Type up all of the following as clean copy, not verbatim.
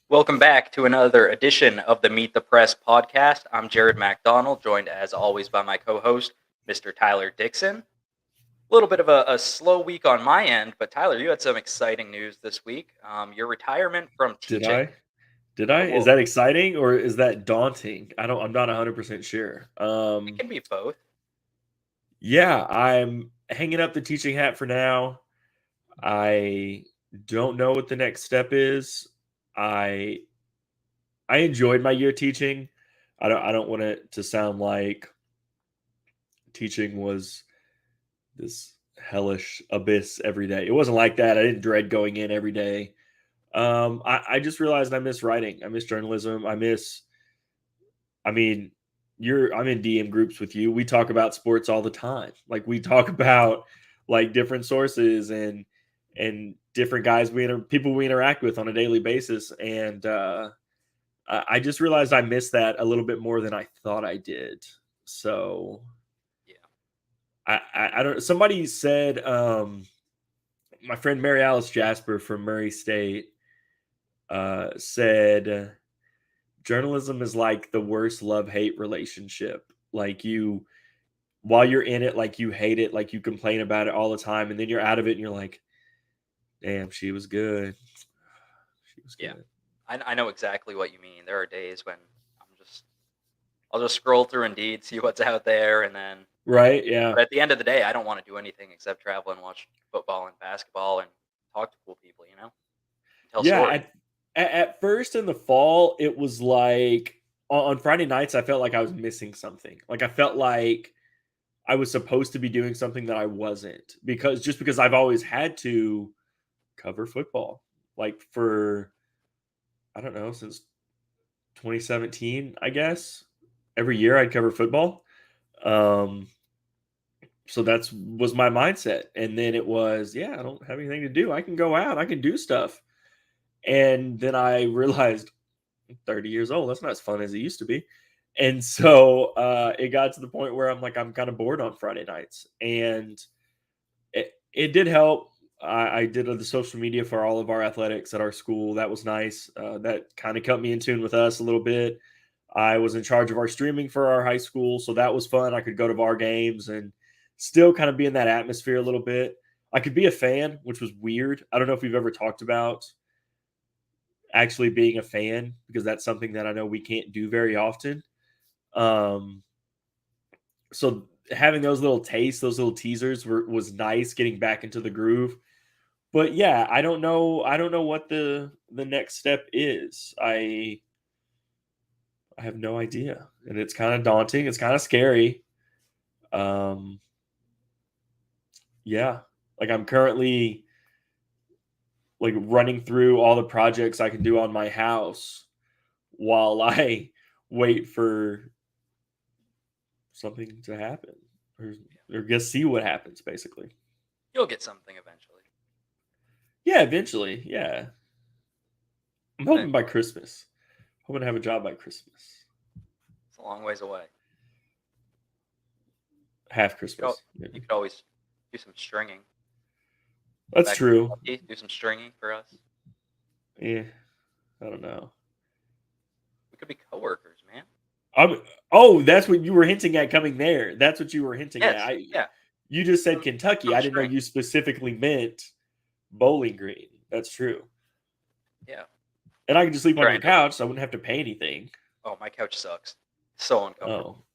Welcome back to another edition of the Meet the Press podcast. I'm Jared MacDonald, joined as always by my co host, Mr. Tyler Dixon. A little bit of a slow week on my end, but Tyler, you had some exciting news this week. Your retirement from Did teaching. I? Did I? Is Well, that exciting or is that daunting? I'm not 100% sure. it can be both. Yeah, I'm hanging up the teaching hat for now. I don't know what the next step is. I I enjoyed my year teaching. I don't want it to sound like teaching was this hellish abyss every day. It wasn't like that. I didn't dread going in every day. I just realized I miss writing. I miss journalism. I mean, I'm in DM groups with you. We talk about sports all the time. Like we talk about like different sources and different guys people we interact with on a daily basis. And I just realized I missed that a little bit more than I thought I did. So Yeah. I don't. Somebody said my friend Mary Alice Jasper from Murray State said journalism is like the worst love-hate relationship. Like you while you're in it, like you hate it, like you complain about it all the time, and then you're out of it and you're like, damn, she was good. She was Yeah. good. I know exactly what you mean. There are days when I'll just scroll through Indeed, see what's out there, and then, Right? Yeah. but at the end of the day, I don't want to do anything except travel and watch football and basketball and talk to cool people, and tell Yeah. stories. At first in the fall, it was like on Friday nights, I felt like I was missing something. Like I felt like I was supposed to be doing something that I wasn't because I've always had to cover football. Like for I don't know, since 2017, I guess. Every year I'd cover football. Um, so that's was my mindset. And then it was, yeah, I don't have anything to do. I can go out, I can do stuff. And then I realized I'm 30 years old, that's not as fun as it used to be. And so it got to the point where I'm like, I'm kind of bored on Friday nights. And it did help. I did the social media for all of our athletics at our school. That was nice. That kind of kept me in tune with us a little bit. I was in charge of our streaming for our high school, so that was fun. I could go to our games and still kind of be in that atmosphere a little bit. I could be a fan, which was weird. I don't know if we've ever talked about actually being a fan because that's something that I know we can't do very often. Um, so having those little tastes, those little teasers was nice getting back into the groove. But yeah, I don't know what the next step is. I have no idea. And it's kind of daunting, it's kind of scary. Um yeah. Like I'm currently like running through all the projects I can do on my house while I wait for something to happen or or just see what happens basically. You'll get something eventually. Yeah, eventually. Yeah. I'm hoping by Eventually. Christmas. Hoping to have a job by Christmas. It's a long ways away. Half You could, al- Christmas, you maybe. could always do some stringing. Go That's back to true. Kentucky, do some stringing for us. Yeah, I don't know. We could be coworkers, man. I'm, oh, that's what you were hinting at coming there. That's what you were hinting at. Yes, yeah. You just said Some, Kentucky. some I didn't know string. you specifically meant Bowling Green. That's true. Yeah. And I could just sleep on your Trying to. couch, so I wouldn't have to pay anything. Oh, my couch sucks. It's so uncomfortable.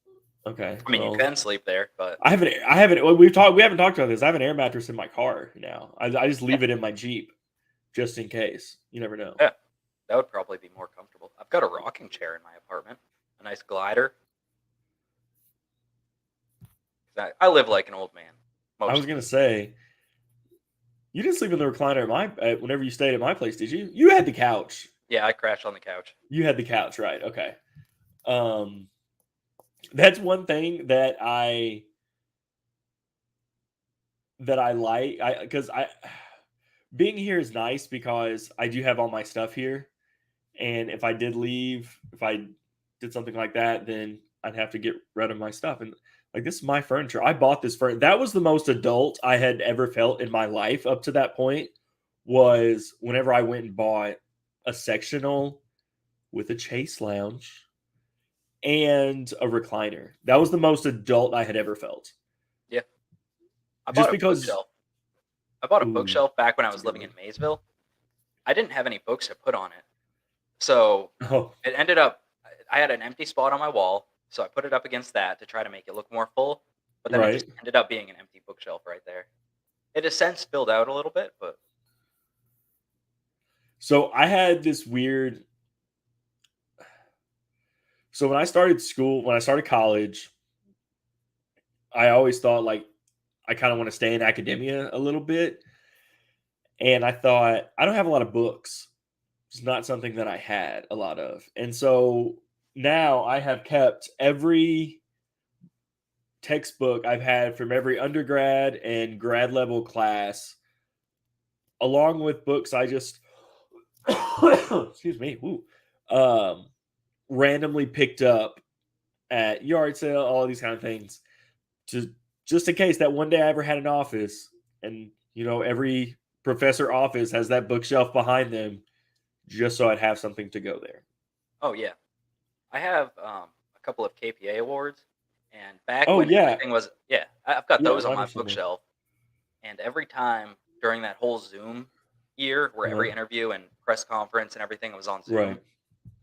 Oh, okay. I mean, you Well, can sleep there, but I haven't. Well, we haven't talked about this. I have an air mattress in my car now. I just yeah, leave it in my Jeep just in case. You never know. yeah, that would probably be more comfortable. I've got a rocking chair in my apartment, a nice glider. 'Cause I live like an old man I most was of the gonna time. say you didn't sleep in the recliner whenever you stayed at my place, did you? You had the couch. Yeah, I crash on the couch. You had the couch, right? Okay. Um, that's one thing that I like. I because I being here is nice because I do have all my stuff here, and if I did leave, if I did something like that, then I'd have to get rid of my stuff. And like this is my furniture. I bought this furniture. That was the most adult I had ever felt in my life up to that point. Was whenever I went and bought. a sectional with a chase lounge and a recliner. That was the most adult I had ever felt. Yeah. I Just bought a because, bookshelf. I bought a ooh, bookshelf back when I that's a was good living in one. Maysville. I didn't have any books to put on it. So Oh, it ended up, I had an empty spot on my wall. So I put it up against that to try to make it look more full. But then it right. just ended up being an empty bookshelf right there. It has since filled out a little bit, but So I had this weird. So when I started school, when I started college, I always thought like I kind of want to stay in academia a little bit. And I thought, I don't have a lot of books. It's not something that I had a lot of. And so now I have kept every textbook I've had from every undergrad and grad level class, along with books I just, excuse me, woo, um, randomly picked up at yard sale, all of these kind of things, to just in case that one day I ever had an office, and every professor office has that bookshelf behind them, just so I'd have something to go there. oh yeah. I have a couple of KPA awards. And back Oh when yeah, everything was, yeah, I've got yeah, those I on my understand that. bookshelf. And every time during that whole Zoom year where Uh-huh. every interview and press conference and everything was on Zoom, Right.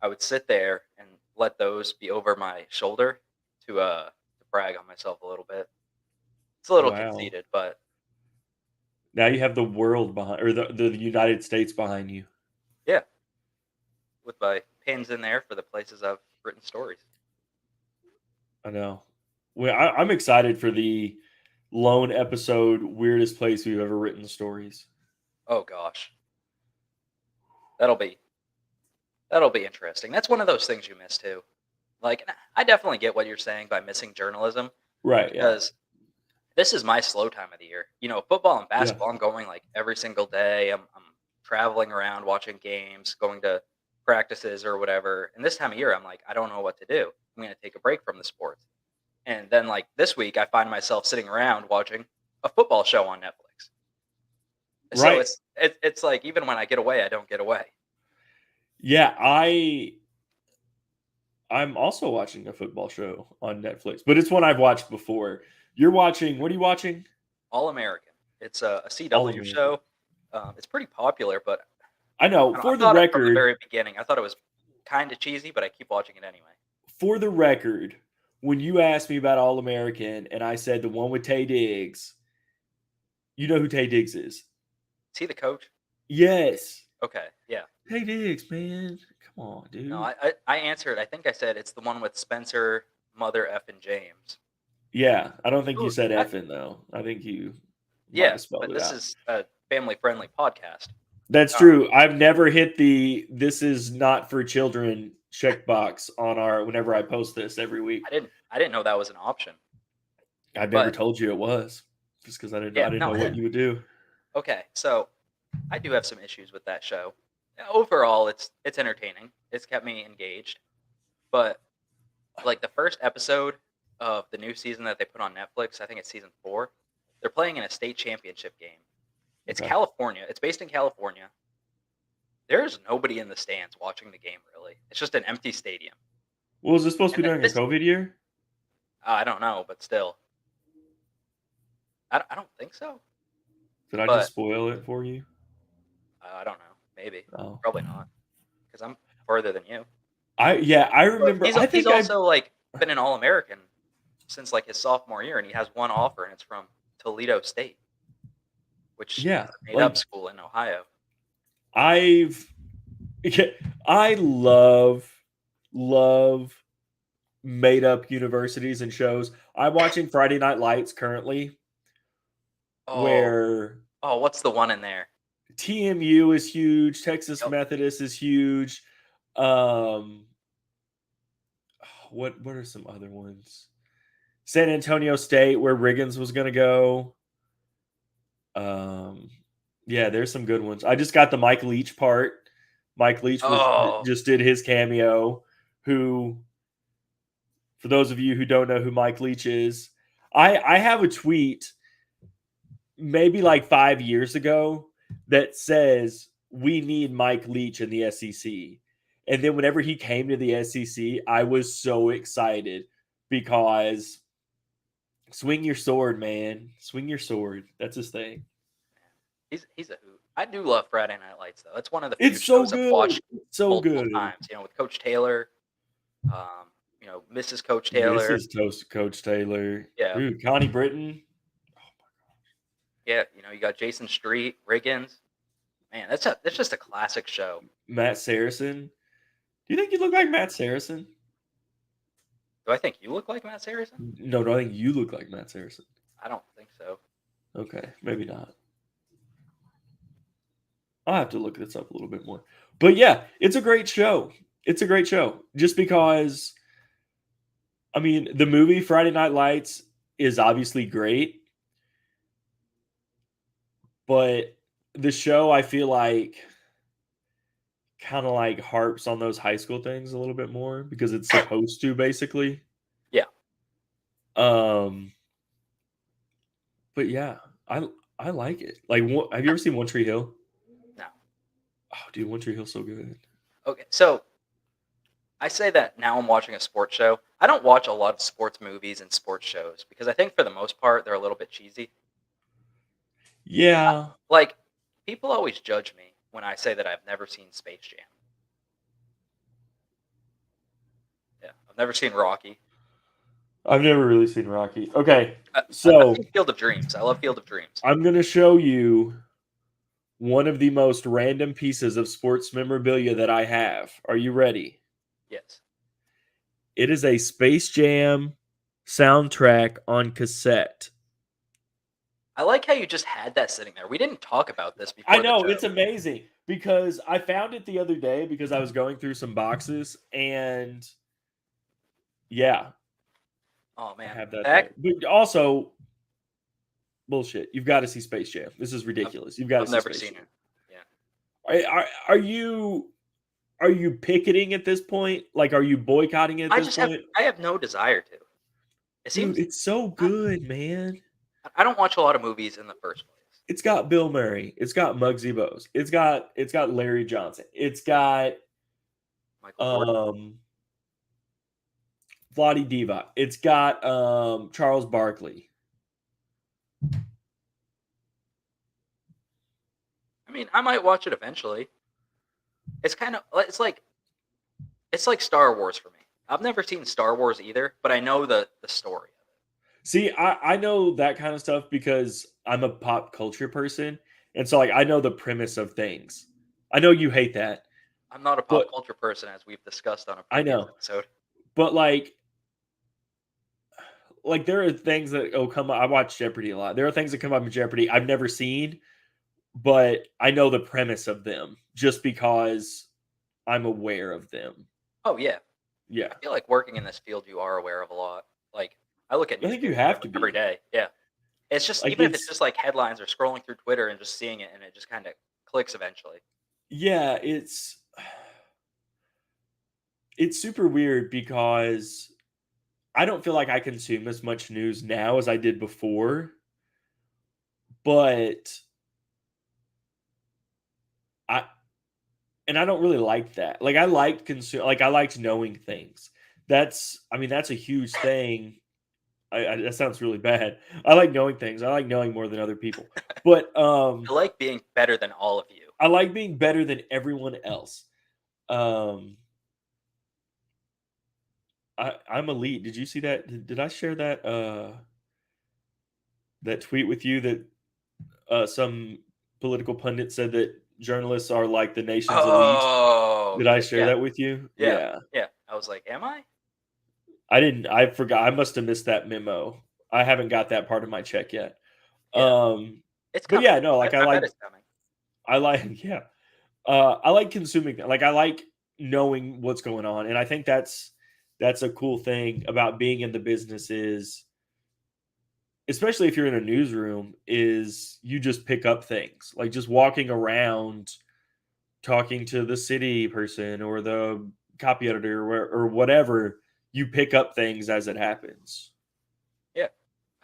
I would sit there and let those be over my shoulder to brag on myself a little bit. It's a little Wow. conceited, but Now you have the world behind, or the United States behind you. yeah, with my pins in there for the places I've written stories. I know. Well, I'm excited for the lone episode weirdest place we've ever written stories. Oh gosh, that'll be that'll be interesting. That's one of those things you miss too. Like I definitely get what you're saying by missing journalism Right. Yeah. because this is my slow time of the year. Football and Yeah. basketball, I'm going like every single day. I'm traveling around, watching games, going to practices or whatever. And this time of year, I'm like, I don't know what to do. I'm going to take a break from the sports. And then like this week, I find myself sitting around watching a football show on Netflix. So Right. it's like even when I get away, I don't get away. Yeah. I'm also watching a football show on Netflix, but it's one I've watched before. You're watching. What are you watching? All American. It's a All CW American. show. It's pretty popular, but I know. I For the thought it from the record, very beginning. I thought it was kind of cheesy, but I keep watching it anyway. for the record, when you asked me about All American and I said the one with Tay Diggs, you know who Tay Diggs is. Is he the coach? Yes. Okay, yeah. Tay Diggs, man. Come on, No, dude. I answered. I think I said it's the one with Spencer, Mother, F, and James. Yeah, I don't think you Ooh, said that, effing though. I think you might yeah, have spelled but it this out. is a family-friendly podcast. That's Um, true. I've never hit the "this is not for children" checkbox on our whenever I post this every week. I didn't know that was an option. I've never But told you it was, just because I yeah, didn't no. know what you would do. Okay, so I do have some issues with that show. Overall, it's entertaining. It's kept me engaged. But like the first episode of the new season that they put on Netflix, I think it's season 4. They're playing in a state championship game. It's Okay. California. It's based in California. There's nobody in the stands watching the game, really. It's just an empty stadium. Well, is this supposed to And be during a this, COVID year? I don't know, but still, I don't think so. Did I just But spoil it for you? I don't know. Maybe, Oh, probably not, because I'm further than you. I But remember. I he's think I also like been an All American since like his sophomore year, and he has one offer, and it's from Toledo State, which yeah, is a made like up school in Ohio. I've yeah, I love made up universities and shows. I'm watching Friday Night Lights currently, Oh, where oh, what's the one in there? TMU is huge, Texas Yep. Methodist is huge. Um, what are some other ones? San Antonio State, where Riggins was going to go. Um, yeah, there's some good ones. I just got the Mike Leach part. Mike Leach Oh, just did his cameo. Who, for those of you who don't know who Mike Leach is, I have a tweet maybe like 5 years ago that says we need Mike Leach in the SEC. And then whenever he came to the SEC, I was so excited because swing your sword, man. Swing your sword. That's his thing. He's a hoot. I do love Friday Night Lights though. It's one of the few It's so shows I've good. watched It's so multiple good. times. With Coach Taylor, Mrs. Coach Taylor. Mrs. Coach Taylor. Yeah. Dude, Connie Britton. Yeah, you got Jason Street, Riggins. Man, that's just a classic show. Matt Saracen. Do you think you look like Matt Saracen? Do I think you look like Matt Saracen? No, I think you look like Matt Saracen. I don't think so. Okay, maybe not. I'll have to look this up a little bit more. But yeah, it's a great show. It's a great show. Just because, I mean, the movie Friday Night Lights is obviously great. But the show, I feel like, kind of like harps on those high school things a little bit more because it's supposed to, basically. Yeah. But yeah, I like it. Like, have you ever seen One Tree Hill? No. Oh, dude, One Tree Hill's so good. Okay, so I say that now I'm watching a sports show. I don't watch a lot of sports movies and sports shows because I think for the most part they're a little bit cheesy. Yeah. Like, people always judge me when I say that I've never seen Space Jam. Yeah, I've never seen Rocky. I've never really seen Rocky. Okay, I've so seen Field of Dreams. I love Field of Dreams. I'm going to show you one of the most random pieces of sports memorabilia that I have. Are you ready? Yes. It is a Space Jam soundtrack on cassette. I like how you just had that sitting there. We didn't talk about this before. I know, the show. it's amazing because I found it the other day because I was going through some boxes and yeah. Oh man, I have that there. But also, bullshit. You've got to see Space Jam. This is ridiculous. You've got to see never Space seen Jam. it. Yeah. Are you picketing at this point? Like, are you boycotting at this point? I have no desire to. It seems Dude, it's so good, man. I don't watch a lot of movies in the first place. It's got Bill Murray. It's got Muggsy Bogues. It's got Larry Johnson. It's got Michael Vlade Divac. It's got Charles Barkley. I mean, I might watch it eventually. It's like Star Wars for me. I've never seen Star Wars either, but I know the story of it. See, I know that kind of stuff because I'm a pop culture person. And so like I know the premise of things. I know you hate that. I'm not a pop culture person, as we've discussed on a previous episode. But like there are things that come up. I watch Jeopardy a lot. There are things that come up in Jeopardy I've never seen, but I know the premise of them just because I'm aware of them. Oh yeah. Yeah. I feel like working in this field you are aware of a lot. Like I look at I think you have to be every day. Yeah. It's just like even if it's just like headlines or scrolling through Twitter and just seeing it and it just kind of clicks eventually. Yeah, it's super weird because I don't feel like I consume as much news now as I did before. But I don't really like that. Like I liked knowing things. That's a huge thing. That sounds really bad. I like knowing things. I like knowing more than other people. But I like being better than all of you. I like being better than everyone else. I'm elite. Did you see that? Did I share that that tweet with you that some political pundit said that journalists are like the nation's elite? Did I share that with you? Yeah. I was like, am I? I didn't. I forgot. I must have missed that memo. I haven't got that part of my check yet. Yeah. It's coming. But yeah, no, like I like it's coming. I like consuming. Like I like knowing what's going on, and I think that's a cool thing about being in the business is, especially if you're in a newsroom, is you just pick up things like just walking around, talking to the city person or the copy editor or whatever. You pick up things as it happens. Yeah.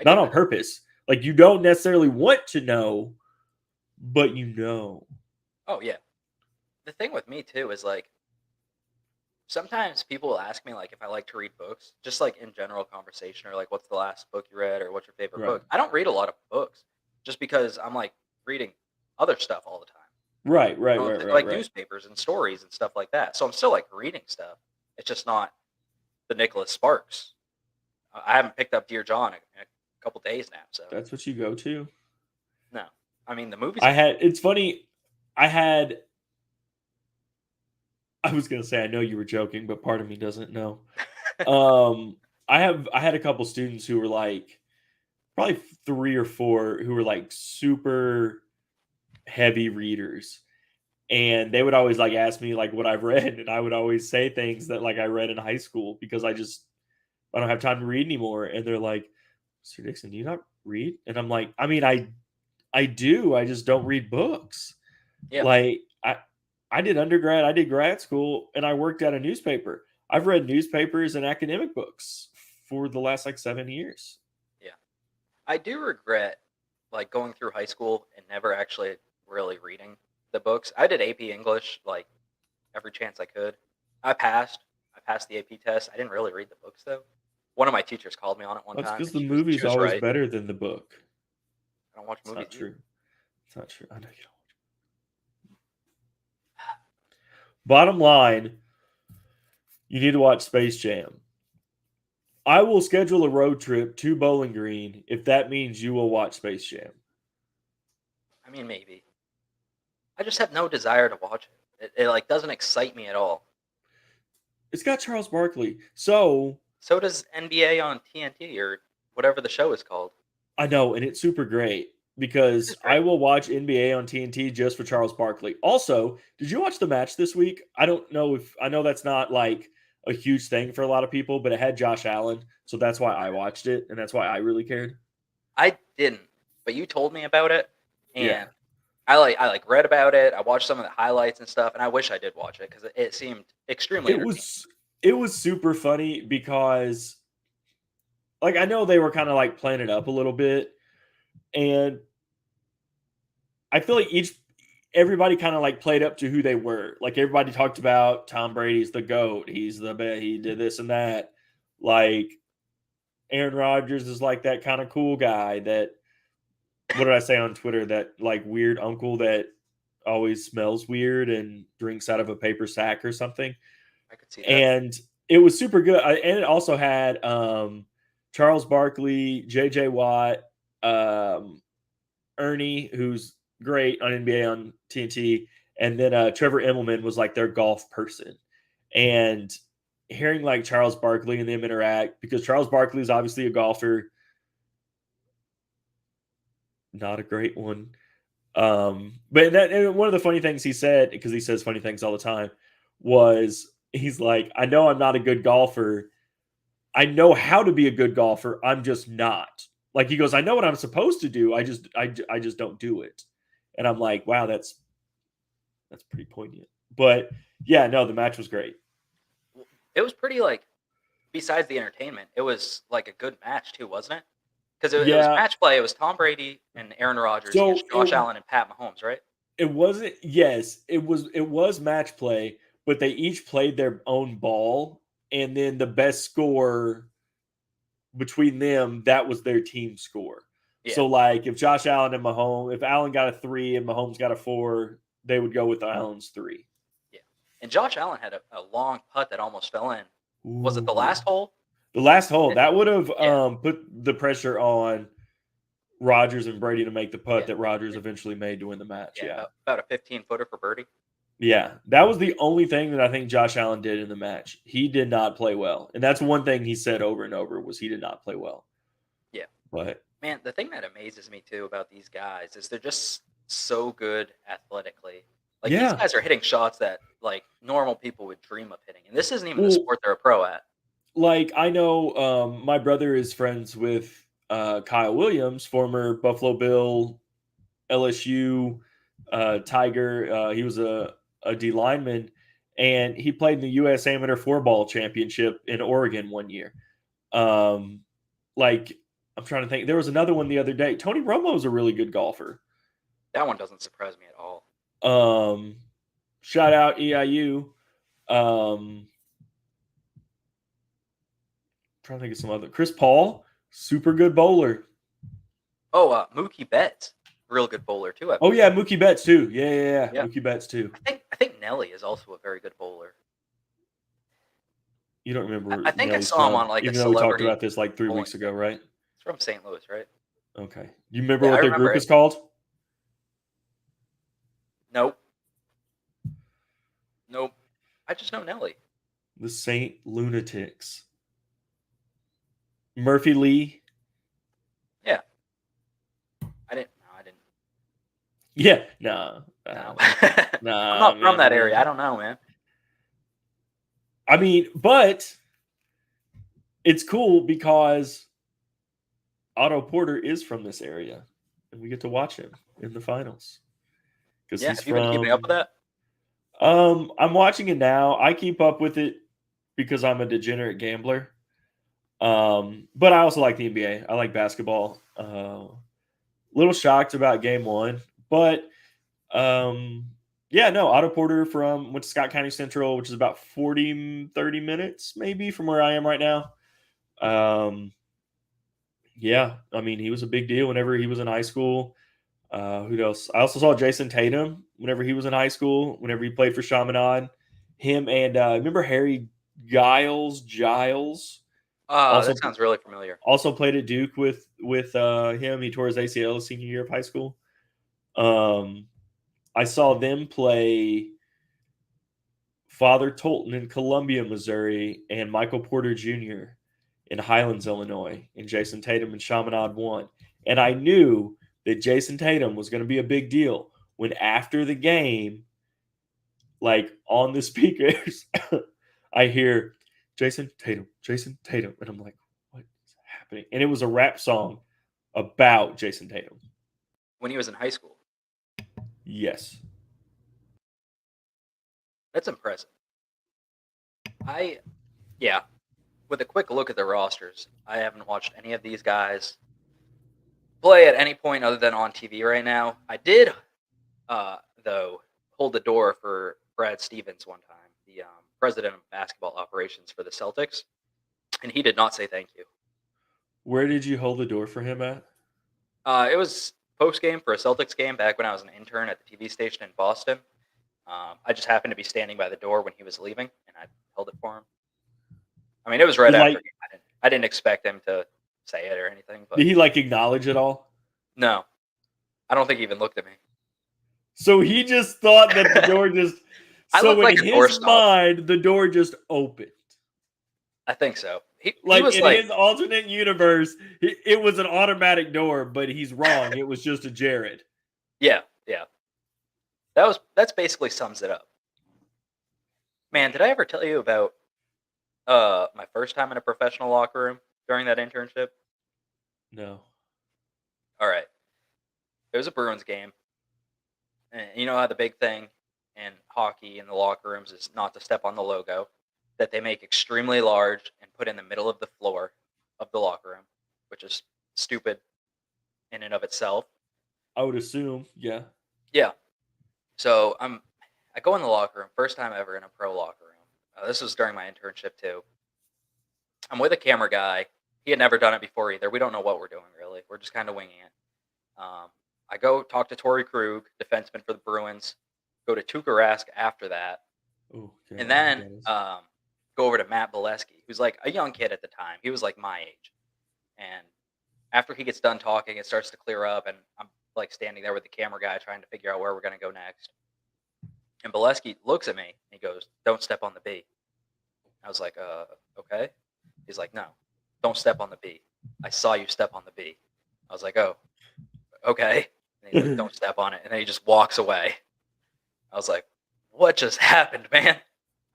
Not on purpose. Like you don't necessarily want to know, but you know. Oh yeah. the thing with me too is like sometimes people will ask me like if I like to read books, just like in general conversation, or like what's the last book you read or what's your favorite Right. book. I don't read a lot of books just because I'm like reading other stuff all the time. Right, right, You know, right, right, like right. newspapers and stories and stuff like that. So I'm still like reading stuff. It's just not the Nicholas Sparks. I haven't picked up Dear John in a couple days now, so That's what you go to. no. I mean, the movie's I had. It's funny. I had. I was gonna say I know you were joking, but part of me doesn't know. Um, I had a couple students who were like probably 3 or 4 who were like super heavy readers, and they would always like ask me like what I've read, and I would always say things that like I read in high school because I don't have time to read anymore. And they're like, "Mr. Dixon, do you not read?" And I'm like, "I mean, I do. I just don't read books." yeah. Like I did undergrad, I did grad school, and I worked at a newspaper. I've read newspapers and academic books for the last like 7 years. Yeah. I do regret like going through high school and never actually really reading the books. I did AP English like every chance I could. I passed. I passed the AP test. I didn't really read the books though. One of my teachers called me on it one That's time, because and the she movie's was always right. better than the book. I don't watch It's movies not either. true. It's not true. I know you don't. Bottom line, you need to watch Space Jam. I will schedule a road trip to Bowling Green if that means you will watch Space Jam. I mean, maybe. I just have no desire to watch it. It like doesn't excite me at all. It's got Charles Barkley. So So does NBA on TNT or whatever the show is called. I know, and it's super great It because is I great. will watch NBA on TNT just for Charles Barkley. Also, did you watch the match this week? I don't know if I know that's not like a huge thing for a lot of people, but it had Josh Allen, so that's why I watched it, and that's why I really cared. I didn't, but you told me about it, Yeah, and I read about it. I watched some of the highlights and stuff, and I wish I did watch it because it seemed extremely it entertaining. was it was super funny because like I know they were kind of like playing it up a little bit, and I feel like everybody kind of like played up to who they were. Like everybody talked about Tom Brady's the GOAT. He's the best. He did this and that. Like Aaron Rodgers is like that kind of cool guy that what did I say on Twitter? That like weird uncle that always smells weird and drinks out of a paper sack or something. I could see that. And it was super good. And it also had Charles Barkley, JJ Watt, um, Ernie, who's great on NBA on TNT, and then Trevor Immelman was like their golf person. And hearing like Charles Barkley and them interact, because Charles Barkley is obviously a golfer, not a great one. But and one of the funny things he said, because he says funny things all the time, was he's like, I know I'm not a good golfer. I know how to be a good golfer. I'm just not. Like he goes, I know what I'm supposed to do. I just don't do it. And I'm like, wow, that's pretty poignant. But yeah, no, the match was great. It was pretty like besides the entertainment, it was like a good match too, wasn't it? Because it was Yeah. match play. It was Tom Brady and Aaron Rodgers So against Josh Allen and Pat Mahomes, right? it wasn't yes, it was match play, but they each played their own ball, and then the best score between them, that was their team score. Yeah, So like if Josh Allen and Mahomes, if Allen got a 3 and Mahomes got a 4, they would go with Allen's 3. yeah. And Josh Allen had a long putt that almost fell in. Was it the Ooh. last hole? The last hole, It- that would have yeah, put the pressure on Rodgers and Brady to make the putt yeah, that Rodgers eventually made to win the match. yeah. Yeah. About a 15-footer for birdie. Yeah. That was the only thing that I think Josh Allen did in the match. He did not play well. And that's one thing he said over and over was he did not play well. Yeah. But Man, the thing that amazes me too about these guys is they're just so good athletically. Like these yeah. guys are hitting shots that like normal people would dream of hitting, and this isn't even the Well, sport they're a pro at. like I know my brother is friends with Kyle Williams, former Buffalo Bill, LSU Tiger. He was a D lineman, and he played in the U.S. Amateur Four Ball Championship in Oregon one year. Um, like I'm trying to think, there was another one the other day. Tony Romo is a really good golfer. That one doesn't surprise me at all. Um, shout out EIU. Trying to think of some other. Chris Paul, super good bowler. Oh, Mookie Betts, real good bowler too. Oh yeah, Mookie Betts too. Yeah. Yeah. Mookie Betts too. I think Nelly is also a very good bowler. You don't remember I think I Nelly's saw him from, on like a even though we talked celebrity about this like 3 bowling weeks ago, thing. right? It's from St. Louis, right? Okay. You remember Yeah, I what their remember group it. is called? Nope. I just know Nelly. The Saint Lunatics. Murphy Lee. Yeah. I didn't. Yeah. Nah. No. Nah. I'm not from man, that area. man. I don't know, man. I mean, but it's cool because Otto Porter is from this area, and we get to watch him in the finals because Yeah. he's Have you been keeping up with that? I'm watching it now. I keep up with it because I'm a degenerate gambler. But I also like the NBA. I like basketball. Little shocked about game one, but yeah, no, Otto Porter went to Scott County Central, which is about 30 minutes maybe from where I am right now. Yeah, I mean, he was a big deal whenever he was in high school. Who else? I also saw Jason Tatum whenever he was in high school, whenever he played for Chaminade. Him and remember Harry Giles also That sounds really familiar. also played at Duke with him. He tore his ACL his senior year of high school. I saw them play Father Tolton in Columbia, Missouri, and Michael Porter Jr. in Highlands, Illinois, and Jason Tatum and Chaminade won. And I knew that Jason Tatum was going to be a big deal when after the game, like on the speakers, I hear Jason Tatum, and I'm like, what is happening? And it was a rap song about Jason Tatum. When he was in high school. Yes. That's impressive. Yeah. With a quick look at the rosters, I haven't watched any of these guys play at any point other than on TV right now. I did, though, hold the door for Brad Stevens one time, the president of basketball operations for the Celtics, and he did not say thank you. Where did you hold the door for him at? It was post game for a Celtics game back when I was an intern at the TV station in Boston. I just happened to be standing by the door when he was leaving, and I held it for him. I mean, it was right Did, after. like, I didn't expect him to say it or anything, but did he like acknowledge it all? no, I don't think he even looked at me. So he just thought that the door just. I So look in like a his doorstop. mind, the door just opened. I think so. He Like was in like, his alternate universe, it was an automatic door, but he's wrong. It was just a Jared. yeah. That's basically sums it up. Man, did I ever tell you about my first time in a professional locker room during that internship? No. All right. It was a Bruins game. And you know how the big thing in hockey in the locker rooms is not to step on the logo that they make extremely large and put in the middle of the floor of the locker room, which is stupid in and of itself. I would assume, yeah. Yeah. So I go in the locker room, first time ever in a pro locker room. This was during my internship too. I'm with a camera guy. He had never done it before either. We don't know what we're doing really. We're just kind of winging it. I go talk to Torrey Krug, defenseman for the Bruins. Go to Tuukka Rask after that, Oh, okay. and then go over to Matt Bolesky, who's like a young kid at the time. He was like my age, and after he gets done talking, it starts to clear up, and I'm like standing there with the camera guy trying to figure out where we're going to go next. And Bolesky looks at me and he goes, "Don't step on the B." I was like, okay. He's like, "No, don't step on the B. I saw you step on the B." I was like, "Oh, okay." And he's like, "Don't step on it." And then he just walks away. I was like, "What just happened, man?"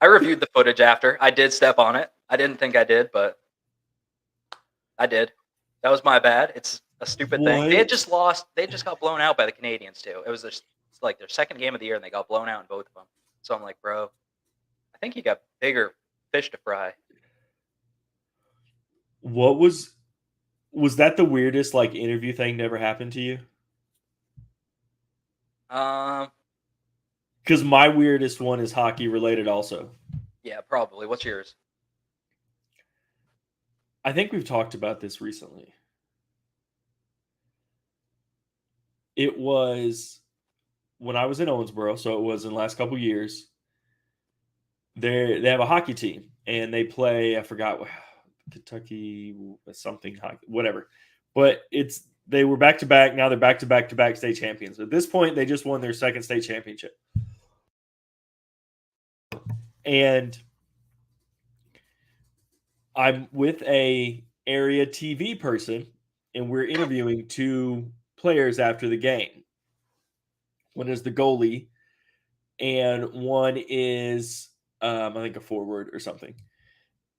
I reviewed the footage after. I did step on it. I didn't think I did, but I did. That was my bad. It's a stupid thing. They had just lost. They just got blown out by the Canadians too. It was like their second game of the year, and they got blown out in both of them. So I'm like, bro, I think you got bigger fish to fry. What was that the weirdest like interview thing never happened to you? Um, Because my weirdest one is hockey related also. Yeah, probably. What's yours? I think we've talked about this recently. It was when I was in Owensboro, so it was in the last couple years. They have a hockey team and they play, I forgot, Kentucky something hockey, whatever. But they were back to back. Now they're back to back to back state champions. At this point, they just won their second state championship. And I'm with a area TV person, and we're interviewing two players after the game. One is the goalie, and one is I think a forward or something.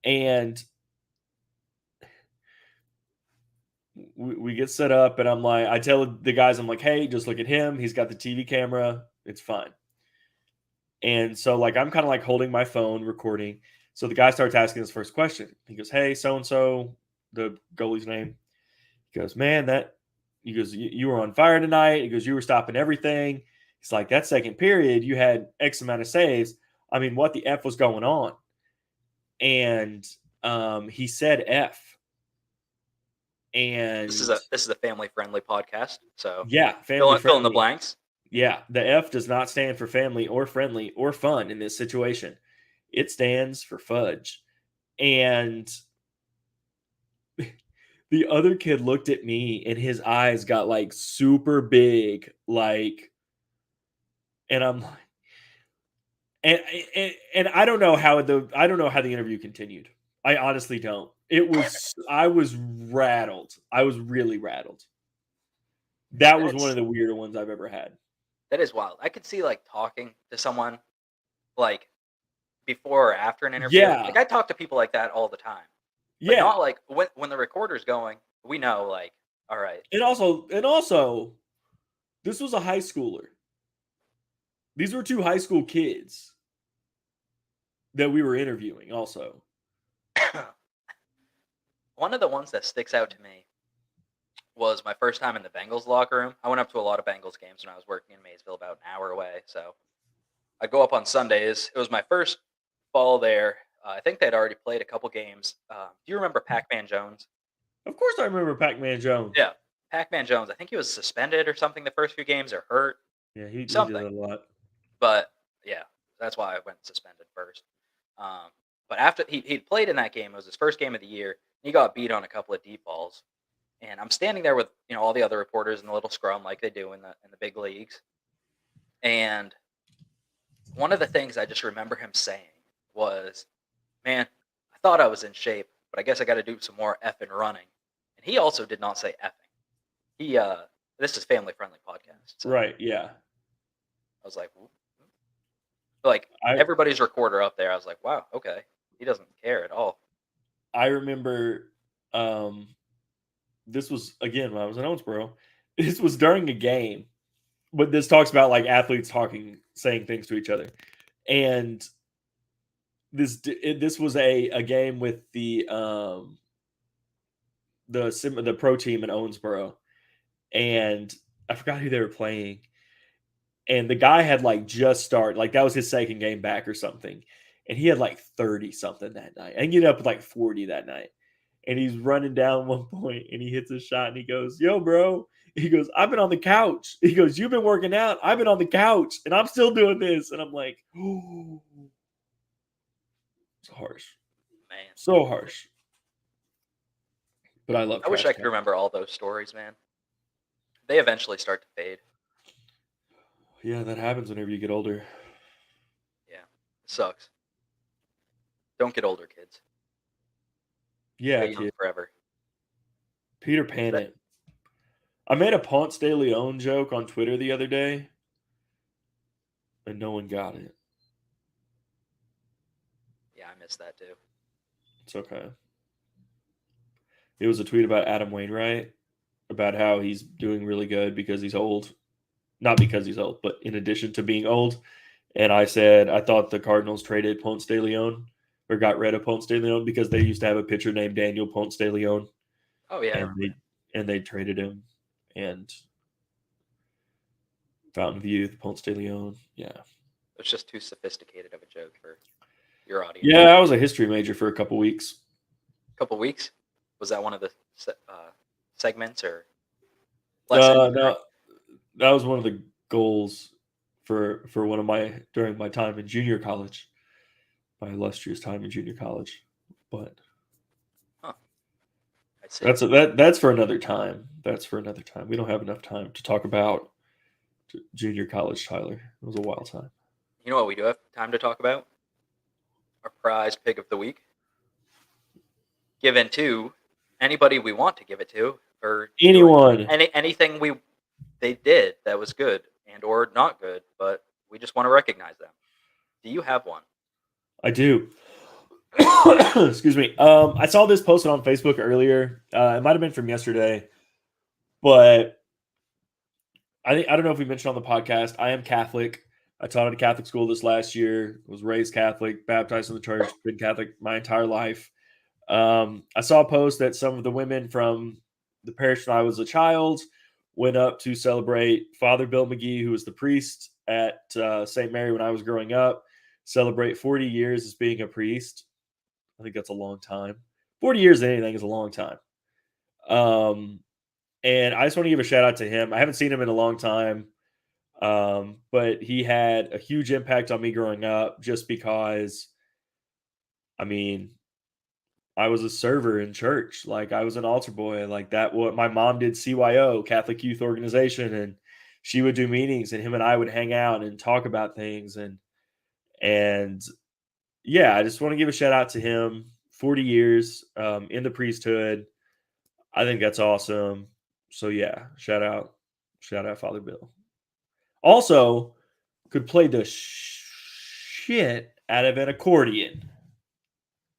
And we get set up, and I'm like, I tell the guys, I'm like, hey, just look at him. He's got the TV camera. It's fine. And so, like, I'm kind of like holding my phone, recording. So the guy starts asking his first question. He goes, hey, so and so, the goalie's name. He goes, man, he goes, you were on fire tonight. He goes, you were stopping everything. He's like, that second period, you had X amount of saves. I mean, what the F was going on? And he said F. And This is a family friendly podcast, so yeah, family fill in the friendly. blanks. Yeah, the F does not stand for family or friendly or fun in this situation. It stands for fudge. And the other kid looked at me and his eyes got like super big, like, and I'm like, and I don't know how the interview continued. I honestly don't. I was rattled. I was really rattled. That was one of the weirder ones I've ever had. That is wild. I could see like talking to someone like before or after an interview. Yeah. Like I talk to people like that all the time. But not like when the recorder's going, we know like, all right. And also, this was a high schooler. These were two high school kids that we were interviewing also. One of the ones that sticks out to me was my first time in the Bengals locker room. I went up to a lot of Bengals games when I was working in Maysville, about an hour away. So I'd go up on Sundays. It was my first fall there. I think they'd already played a couple games. Do you remember Pac-Man Jones? Of course I remember Pac-Man Jones. Yeah. Pac-Man Jones. I think he was suspended or something the first few games, or hurt. Yeah, he did something. that a lot. But yeah, that's why I went suspended first. But after he'd played in that game, it was his first game of the year. He got beat on a couple of deep balls, and I'm standing there with all the other reporters in the little scrum like they do in the big leagues. And one of the things I just remember him saying was, "Man, I thought I was in shape, but I guess I got to do some more effing running." And he also did not say effing. He this is family friendly podcast, so Right? Yeah. I was like, everybody's recorder up there. I was like, wow, okay, he doesn't care at all. I remember this was again when I was in Owensboro. This was during a game, but this talks about like athletes saying things to each other, and this was a game with the pro team in Owensboro, and I forgot who they were playing. And the guy had like just started, like that was his second game back or something. And he had like 30 something that night. And ended up with like 40 that night. And he's running down one point and he hits a shot and he goes, yo, bro. He goes, I've been on the couch. He goes, you've been working out. I've been on the couch and I'm still doing this. And I'm like, oh, it's harsh. Man. So harsh. But I wish I could remember all those stories, man. They eventually start to fade. Yeah, that happens whenever you get older. Yeah, it sucks. Don't get older, kids. Yeah, stay young forever. Peter Pan it. I made a Ponce de Leon joke on Twitter the other day, and no one got it. Yeah, I missed that too. It's okay. It was a tweet about Adam Wainwright, about how he's doing really good because he's old. Not because he's old, but in addition to being old. And I said, I thought the Cardinals traded Ponce de Leon or got rid of Ponce de Leon because they used to have a pitcher named Daniel Ponce de Leon. Oh, yeah. And they traded him. And Fountain View, Ponce de Leon. Yeah. It's just too sophisticated of a joke for your audience. Yeah, I was a history major for a couple weeks. Couple weeks. Was that one of the segments or lessons? No, that was one of the goals for one of my during my time in junior college, my illustrious time in junior college. But Huh. I see. that's for another time. That's for another time. We don't have enough time to talk about junior college, Tyler. It was a wild time. You know what we do have time to talk about? Our prize pick of the week. Given to anybody we want to give it to, or Anyone. anything they did that was good and or not good, but we just want to recognize them. Do you have one? I do. Excuse me. I saw this posted on Facebook earlier. It might have been from yesterday, but I don't know if we mentioned on the podcast. I am Catholic. I taught at a Catholic school this last year. Was raised Catholic, baptized in the church, been Catholic my entire life. I saw a post that some of the women from the parish when I was a child went up to celebrate Father Bill McGee, who was the priest at St. Mary when I was growing up, celebrate 40 years as being a priest. I think that's a long time. 40 years of anything is a long time. And I just want to give a shout out to him. I haven't seen him in a long time, but he had a huge impact on me growing up just because, I mean, I was a server in church. Like I was an altar boy. Like that. What my mom did CYO, Catholic Youth Organization, and she would do meetings, and him and I would hang out and talk about things. And yeah, I just want to give a shout out to him. 40 years in the priesthood. I think that's awesome. So yeah, shout out Father Bill. Also, could play the shit out of an accordion.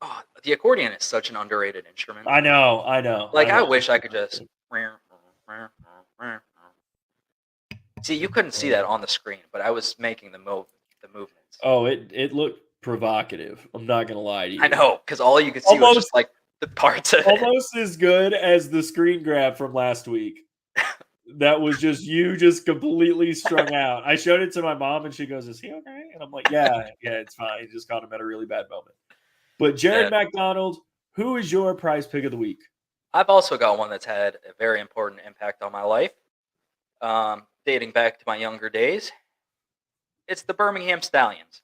Oh, the accordion is such an underrated instrument. I know. Like I wish I could just. See, you couldn't see that on the screen, but I was making the movements. Oh, it looked provocative. I'm not gonna lie to you. I know, because all you could see was just like the parts of it. Almost as good as the screen grab from last week. That was just you just completely strung out. I showed it to my mom and she goes, "Is he okay?" And I'm like, yeah, it's fine. He just caught him at a really bad moment. But Jared McDonald, who is your prize pick of the week? I've also got one that's had a very important impact on my life, dating back to my younger days. It's the Birmingham Stallions.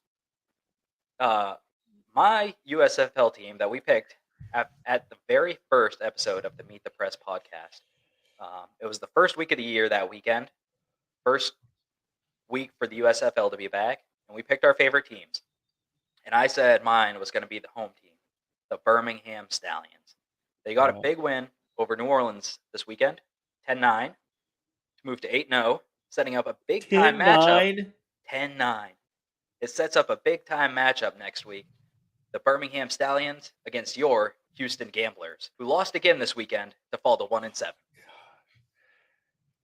My USFL team that we picked at the very first episode of the Meet the Press podcast. It was the first week of the year that weekend, first week for the USFL to be back, and we picked our favorite teams. And I said mine was going to be the home team, the Birmingham Stallions. They got a big win over New Orleans this weekend, 10-9, to move to 8-0, setting up a big-time matchup. 10-9. It sets up a big-time matchup next week. The Birmingham Stallions against your Houston Gamblers, who lost again this weekend to fall to 1-7.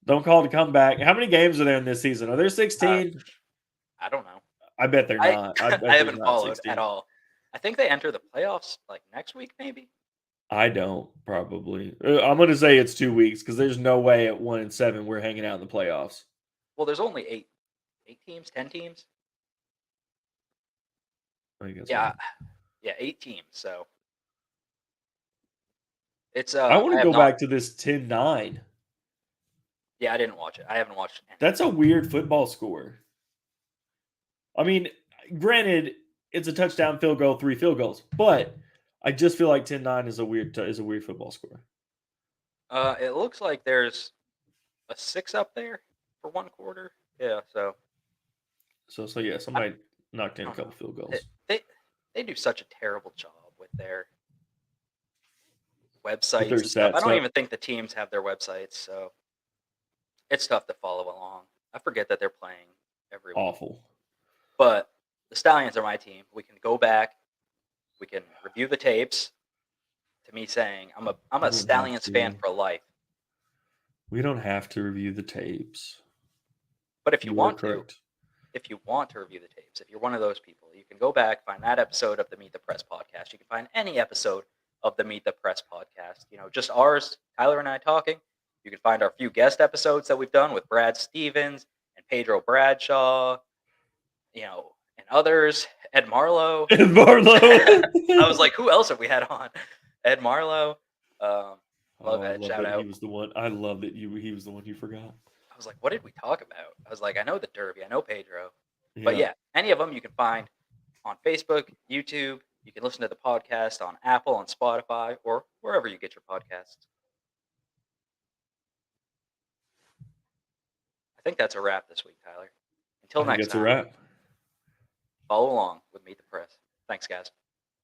Don't call it a comeback. How many games are there in this season? Are there 16? I don't know. I bet they're not. I haven't followed 16. At all. I think they enter the playoffs like next week, maybe. I don't probably. I'm going to say it's 2 weeks because there's no way at 1-7 we're hanging out in the playoffs. Well, there's only 8 teams, 10 teams. I guess yeah, 8 teams. So it's. I want to go back to this 10-9. Yeah, I didn't watch it. I haven't watched it. That's a weird football score. I mean, granted, it's a touchdown, field goal, 3 field goals, but I just feel like 10-9 is a weird football score. It looks like there's a 6 up there for one quarter. Yeah, so yeah, somebody knocked in a couple field goals. They do such a terrible job with their websites and stuff. I don't even think the teams have their websites, so it's tough to follow along. I forget that they're playing every week. Awful. But the Stallions are my team. We can go back. We can review the tapes. To me, saying I'm a Stallions fan for life. We don't have to review the tapes. But if you want to review the tapes, if you're one of those people, you can go back, find that episode of the Meet the Press podcast. You can find any episode of the Meet the Press podcast. Just ours, Tyler and I talking. You can find our few guest episodes that we've done with Brad Stevens and Pedro Bradshaw. and others. Ed Marlowe. And Marlowe. I was like, who else have we had on? Ed Marlowe. Love I Ed. love Shout that out. he was the one. I love that he was the one you forgot. I was like, what did we talk about? I was like, I know the Derby. I know Pedro. But yeah, any of them you can find on Facebook, YouTube. You can listen to the podcast on Apple, on Spotify, or wherever you get your podcasts. I think that's a wrap this week, Tyler. Until I think next that's time, a wrap. follow along with Meet the Press. Thanks, guys.